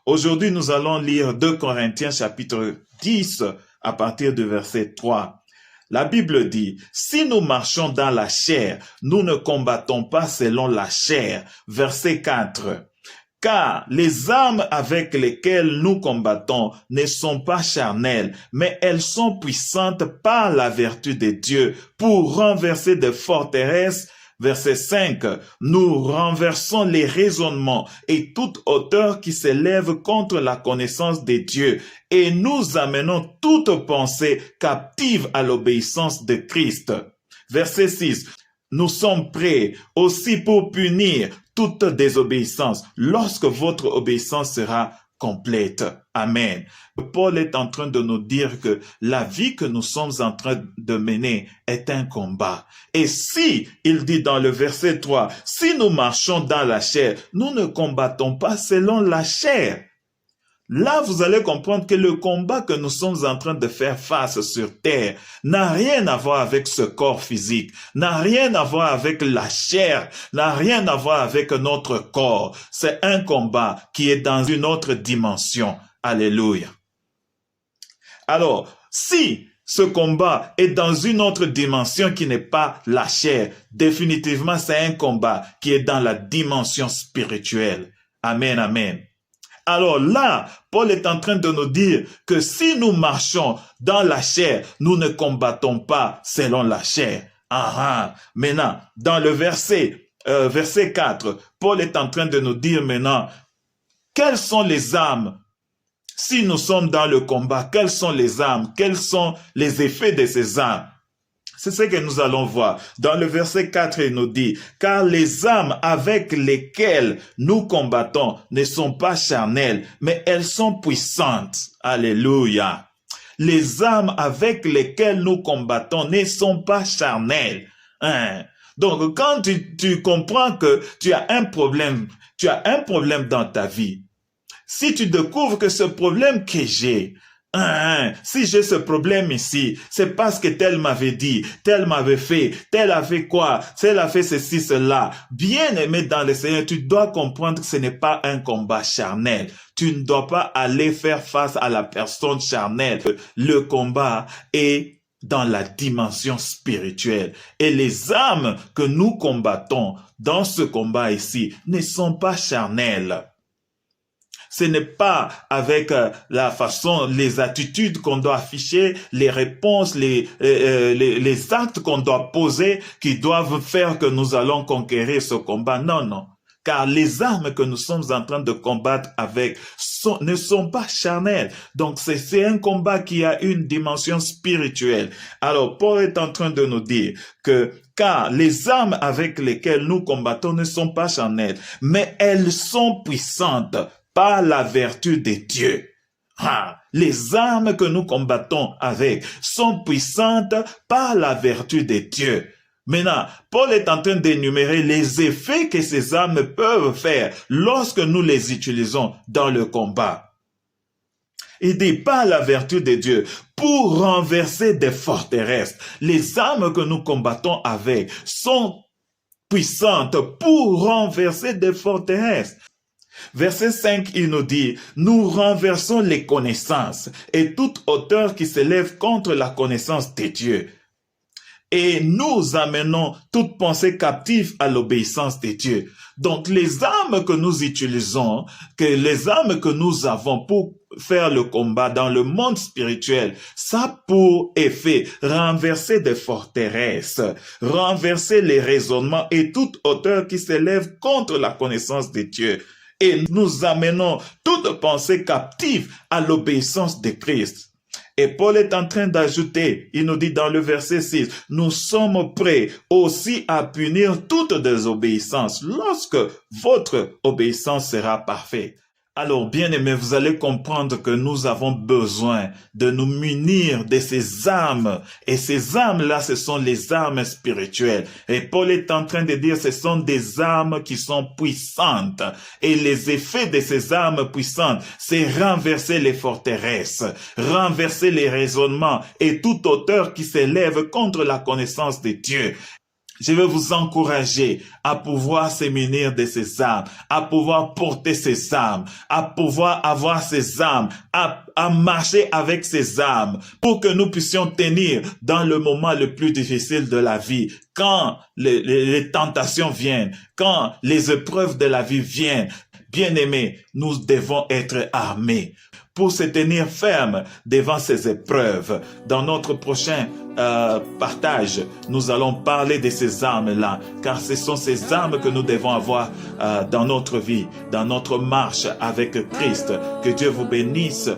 Aujourd'hui, nous allons lire 2 Corinthiens chapitre 10 à partir du verset 3. La Bible dit, « Si nous marchons dans la chair, nous ne combattons pas selon la chair. » Verset 4. « Car les armes avec lesquelles nous combattons ne sont pas charnelles, mais elles sont puissantes par la vertu de Dieu pour renverser des forteresses. » Verset 5, « Nous renversons les raisonnements et toute hauteur qui s'élève contre la connaissance de Dieu et nous amenons toute pensée captive à l'obéissance de Christ. » Verset 6, « Nous sommes prêts aussi pour punir toute désobéissance lorsque votre obéissance sera complète. » Amen. Paul est en train de nous dire que la vie que nous sommes en train de mener est un combat. Et si, il dit dans le verset 3, si nous marchons dans la chair, nous ne combattons pas selon la chair. Là, vous allez comprendre que le combat que nous sommes en train de faire face sur terre n'a rien à voir avec ce corps physique, n'a rien à voir avec la chair, n'a rien à voir avec notre corps. C'est un combat qui est dans une autre dimension. Alléluia. Alors, si ce combat est dans une autre dimension qui n'est pas la chair, définitivement, c'est un combat qui est dans la dimension spirituelle. Amen, amen. Alors là, Paul est en train de nous dire que si nous marchons dans la chair, nous ne combattons pas selon la chair. Maintenant, dans le verset 4, Paul est en train de nous dire maintenant, quelles sont les armes? Si nous sommes dans le combat, quelles sont les armes? Quels sont les effets de ces armes? C'est ce que nous allons voir. Dans le verset 4, il nous dit, « Car les armes avec lesquelles nous combattons ne sont pas charnelles, mais elles sont puissantes. » Alléluia. Les armes avec lesquelles nous combattons ne sont pas charnelles. Donc, quand tu comprends que tu as un problème dans ta vie, si tu découvres que ce problème que j'ai, si j'ai ce problème ici, c'est parce que tel m'avait dit, tel m'avait fait, tel a fait quoi, tel a fait ceci, cela. Bien aimé dans le Seigneur, tu dois comprendre que ce n'est pas un combat charnel. Tu ne dois pas aller faire face à la personne charnelle. Le combat est dans la dimension spirituelle. Et les armes que nous combattons dans ce combat ici ne sont pas charnelles. Ce n'est pas avec la façon, les attitudes qu'on doit afficher, les réponses, les actes qu'on doit poser qui doivent faire que nous allons conquérir ce combat. Non, non. Car les armes que nous sommes en train de combattre avec ne sont pas charnelles. Donc c'est un combat qui a une dimension spirituelle. Alors Paul est en train de nous dire que car les armes avec lesquelles nous combattons ne sont pas charnelles, mais elles sont puissantes par la vertu de Dieu. Les armes que nous combattons avec sont puissantes par la vertu de Dieu. Maintenant, Paul est en train d'énumérer les effets que ces armes peuvent faire lorsque nous les utilisons dans le combat. Il dit par la vertu de Dieu pour renverser des forteresses. Les armes que nous combattons avec sont puissantes pour renverser des forteresses. Verset 5, il nous dit, « Nous renversons les connaissances et toute hauteur qui s'élève contre la connaissance de Dieu. Et nous amenons toute pensée captive à l'obéissance de Dieu. » Donc, les armes que nous utilisons, les armes que nous avons pour faire le combat dans le monde spirituel, ça a pour effet renverser des forteresses, renverser les raisonnements et toute hauteur qui s'élève contre la connaissance de Dieu. Et nous amenons toute pensée captive à l'obéissance de Christ. Et Paul est en train d'ajouter, il nous dit dans le verset 6, « Nous sommes prêts aussi à punir toute désobéissance lorsque votre obéissance sera parfaite. » Alors, bien-aimés, vous allez comprendre que nous avons besoin de nous munir de ces armes. Et ces armes-là, ce sont les armes spirituelles. Et Paul est en train de dire que ce sont des armes qui sont puissantes. Et les effets de ces armes puissantes, c'est renverser les forteresses, renverser les raisonnements et toute hauteur qui s'élève contre la connaissance de Dieu. Je veux vous encourager à pouvoir se munir de ces armes, à pouvoir porter ces armes, à pouvoir avoir ces armes, à marcher avec ces armes pour que nous puissions tenir dans le moment le plus difficile de la vie. Quand les tentations viennent, quand les épreuves de la vie viennent, bien-aimés, nous devons être armés pour se tenir ferme devant ces épreuves. Dans notre prochain partage, nous allons parler de ces armes-là, car ce sont ces armes que nous devons avoir dans notre vie, dans notre marche avec Christ. Que Dieu vous bénisse